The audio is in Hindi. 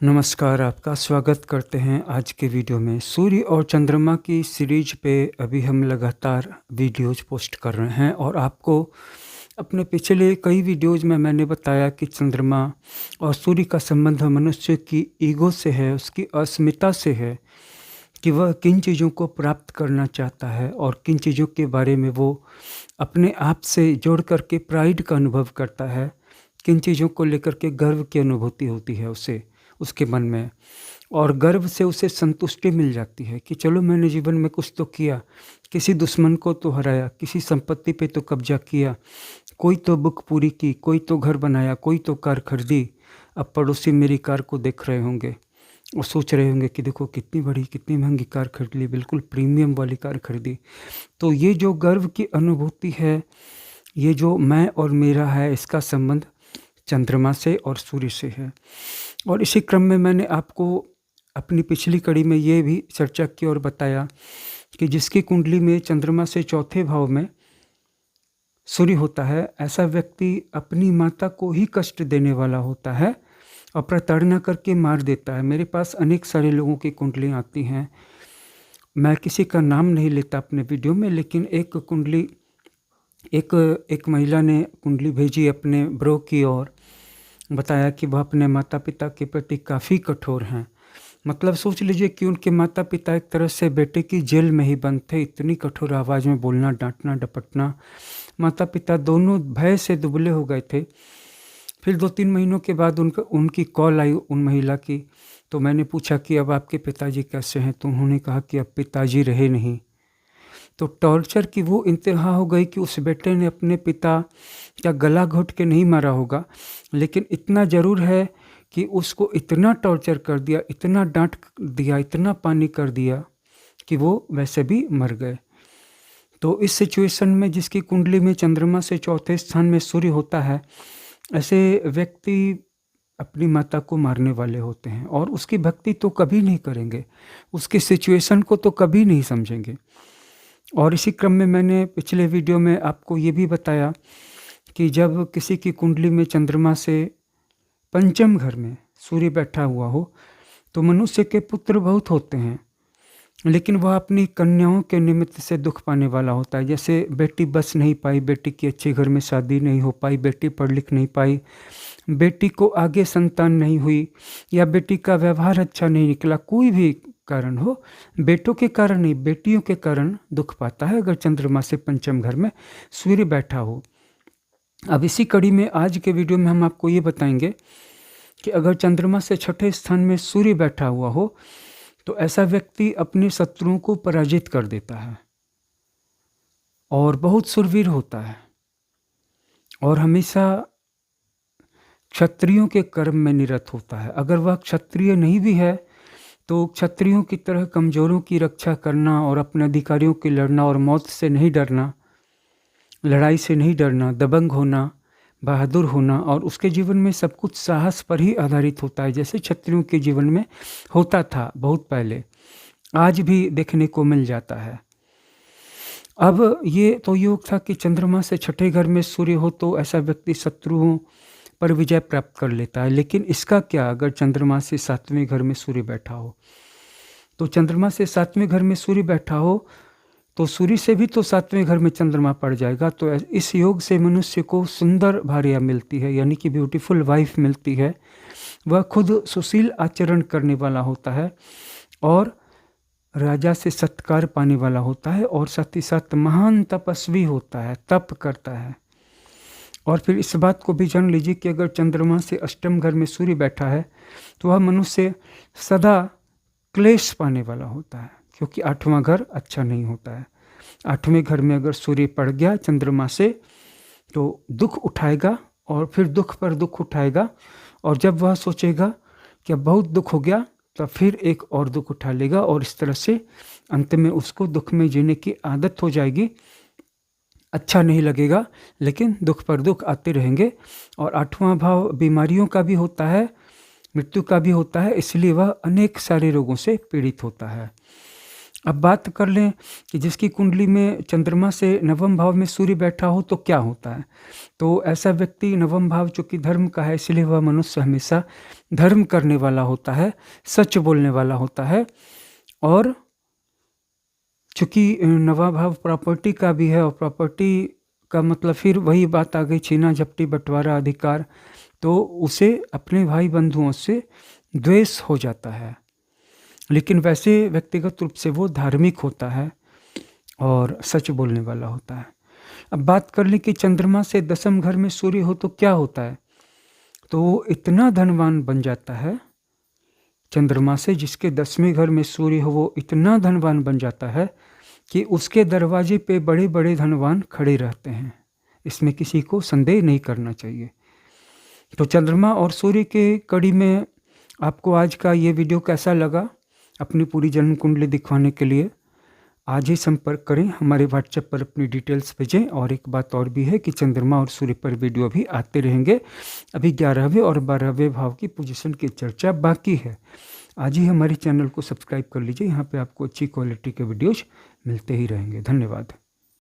नमस्कार, आपका स्वागत करते हैं आज के वीडियो में। सूर्य और चंद्रमा की सीरीज पे अभी हम लगातार वीडियोज़ पोस्ट कर रहे हैं और आपको अपने पिछले कई वीडियोज़ में मैंने बताया कि चंद्रमा और सूर्य का संबंध मनुष्य की ईगो से है, उसकी अस्मिता से है कि वह किन चीज़ों को प्राप्त करना चाहता है और किन चीज़ों के बारे में वो अपने आप से जोड़ कर के प्राइड का अनुभव करता है, किन चीज़ों को लेकर के गर्व की अनुभूति होती है उसे उसके मन में और गर्व से उसे संतुष्टि मिल जाती है कि चलो मैंने जीवन में कुछ तो किया, किसी दुश्मन को तो हराया, किसी संपत्ति पे तो कब्जा किया, कोई तो बुक पूरी की, कोई तो घर बनाया, कोई तो कार खरीदी। अब पड़ोसी मेरी कार को देख रहे होंगे और सोच रहे होंगे कि देखो कितनी बड़ी, कितनी महंगी कार खरीद ली, बिल्कुल प्रीमियम वाली कार खरीदी। तो ये जो गर्व की अनुभूति है, ये जो मैं और मेरा है, इसका संबंध चंद्रमा से और सूर्य से है। और इसी क्रम में मैंने आपको अपनी पिछली कड़ी में ये भी चर्चा की और बताया कि जिसकी कुंडली में चंद्रमा से चौथे भाव में सूर्य होता है, ऐसा व्यक्ति अपनी माता को ही कष्ट देने वाला होता है और प्रताड़ना करके मार देता है। मेरे पास अनेक सारे लोगों की कुंडलियाँ आती हैं, मैं किसी का नाम नहीं लेता अपने वीडियो में, लेकिन एक महिला ने कुंडली भेजी अपने ब्रो की और बताया कि वह अपने माता पिता के प्रति काफ़ी कठोर हैं। मतलब सोच लीजिए कि उनके माता पिता एक तरह से बेटे की जेल में ही बंद थे, इतनी कठोर आवाज़ में बोलना, डांटना, डपटना। माता पिता दोनों भय से दुबले हो गए थे। फिर 2-3 महीनों के बाद उनकी कॉल आई उन महिला की, तो मैंने पूछा कि अब आपके पिताजी कैसे हैं? तो उन्होंने कहा कि अब पिताजी रहे नहीं। तो टॉर्चर की वो इंतहा हो गई कि उस बेटे ने अपने पिता का गला घोट के नहीं मारा होगा, लेकिन इतना ज़रूर है कि उसको इतना टॉर्चर कर दिया, इतना डांट दिया, इतना पानी कर दिया कि वो वैसे भी मर गए। तो इस सिचुएशन में जिसकी कुंडली में चंद्रमा से चौथे स्थान में सूर्य होता है, ऐसे व्यक्ति अपनी माता को मारने वाले होते हैं और उसकी भक्ति तो कभी नहीं करेंगे, उसकी सिचुएशन को तो कभी नहीं समझेंगे। और इसी क्रम में मैंने पिछले वीडियो में आपको ये भी बताया कि जब किसी की कुंडली में चंद्रमा से पंचम घर में सूर्य बैठा हुआ हो, तो मनुष्य के पुत्र बहुत होते हैं, लेकिन वह अपनी कन्याओं के निमित्त से दुख पाने वाला होता है। जैसे बेटी बस नहीं पाई, बेटी की अच्छे घर में शादी नहीं हो पाई, बेटी पढ़ लिख नहीं पाई, बेटी को आगे संतान नहीं हुई, या बेटी का व्यवहार अच्छा नहीं निकला, कोई भी कारण हो, बेटों के कारण नहीं, बेटियों के कारण दुख पाता है अगर चंद्रमा से पंचम घर में सूर्य बैठा हो। अब इसी कड़ी में आज के वीडियो में हम आपको ये बताएंगे कि अगर चंद्रमा से छठे स्थान में सूर्य बैठा हुआ हो, तो ऐसा व्यक्ति अपने शत्रुओं को पराजित कर देता है और बहुत शूरवीर होता है और हमेशा क्षत्रियों के कर्म में निरत होता है। अगर वह क्षत्रिय नहीं भी है तो क्षत्रियों की तरह कमज़ोरों की रक्षा करना और अपने अधिकारियों की लड़ना और मौत से नहीं डरना, लड़ाई से नहीं डरना, दबंग होना, बहादुर होना, और उसके जीवन में सब कुछ साहस पर ही आधारित होता है, जैसे क्षत्रियों के जीवन में होता था बहुत पहले, आज भी देखने को मिल जाता है। अब ये तो योग था कि चंद्रमा से छठे घर में सूर्य हो तो ऐसा व्यक्ति शत्रुओं पर विजय प्राप्त कर लेता है। लेकिन इसका क्या अगर चंद्रमा से सातवें घर में सूर्य बैठा हो? तो चंद्रमा से सातवें घर में सूर्य बैठा हो तो सूर्य से भी तो सातवें घर में चंद्रमा पड़ जाएगा। तो इस योग से मनुष्य को सुंदर भार्या मिलती है, यानी कि ब्यूटीफुल वाइफ मिलती है। वह खुद सुशील आचरण करने वाला होता है और राजा से सत्कार पाने वाला होता है और साथ ही साथ महान तपस्वी होता है, तप करता है। और फिर इस बात को भी जान लीजिए कि अगर चंद्रमा से अष्टम घर में सूर्य बैठा है तो वह मनुष्य सदा क्लेश पाने वाला होता है, क्योंकि आठवां घर अच्छा नहीं होता है। आठवें घर में अगर सूर्य पड़ गया चंद्रमा से तो दुख उठाएगा और फिर दुख पर दुख उठाएगा, और जब वह सोचेगा कि अब बहुत दुख हो गया तो फिर एक और दुख उठा लेगा, और इस तरह से अंत में उसको दुख में जीने की आदत हो जाएगी। अच्छा नहीं लगेगा, लेकिन दुख पर दुख आते रहेंगे। और आठवां भाव बीमारियों का भी होता है, मृत्यु का भी होता है, इसलिए वह अनेक सारे रोगों से पीड़ित होता है। अब बात कर लें कि जिसकी कुंडली में चंद्रमा से नवम भाव में सूर्य बैठा हो तो क्या होता है। तो ऐसा व्यक्ति, नवम भाव चूँकि धर्म का है, इसलिए वह मनुष्य हमेशा धर्म करने वाला होता है, सच बोलने वाला होता है। और चूँकि नवा भाव प्रॉपर्टी का भी है, और प्रॉपर्टी का मतलब फिर वही बात आ गई, छीना झपटी बंटवारा अधिकार। तो उसे अपने भाई बंधुओं से द्वेष हो जाता है। लेकिन वैसे व्यक्तिगत रूप से वो धार्मिक होता है और सच बोलने वाला होता है। अब बात कर लें कि चंद्रमा से दसम घर में सूर्य हो तो क्या होता है। तो वो इतना धनवान बन जाता है, चंद्रमा से जिसके 10वें घर में सूर्य हो वो इतना धनवान बन जाता है कि उसके दरवाजे पे बड़े बड़े धनवान खड़े रहते हैं। इसमें किसी को संदेह नहीं करना चाहिए। तो चंद्रमा और सूर्य के कड़ी में आपको आज का ये वीडियो कैसा लगा? अपनी पूरी जन्म कुंडली दिखवाने के लिए आज ही संपर्क करें, हमारे व्हाट्सएप पर अपनी डिटेल्स भेजें। और एक बात और भी है कि चंद्रमा और सूर्य पर वीडियो भी आते रहेंगे। अभी 11वें और 12वें भाव की पोजीशन की चर्चा बाकी है। आज ही हमारे चैनल को सब्सक्राइब कर लीजिए, यहाँ पे आपको अच्छी क्वालिटी के वीडियोज मिलते ही रहेंगे। धन्यवाद।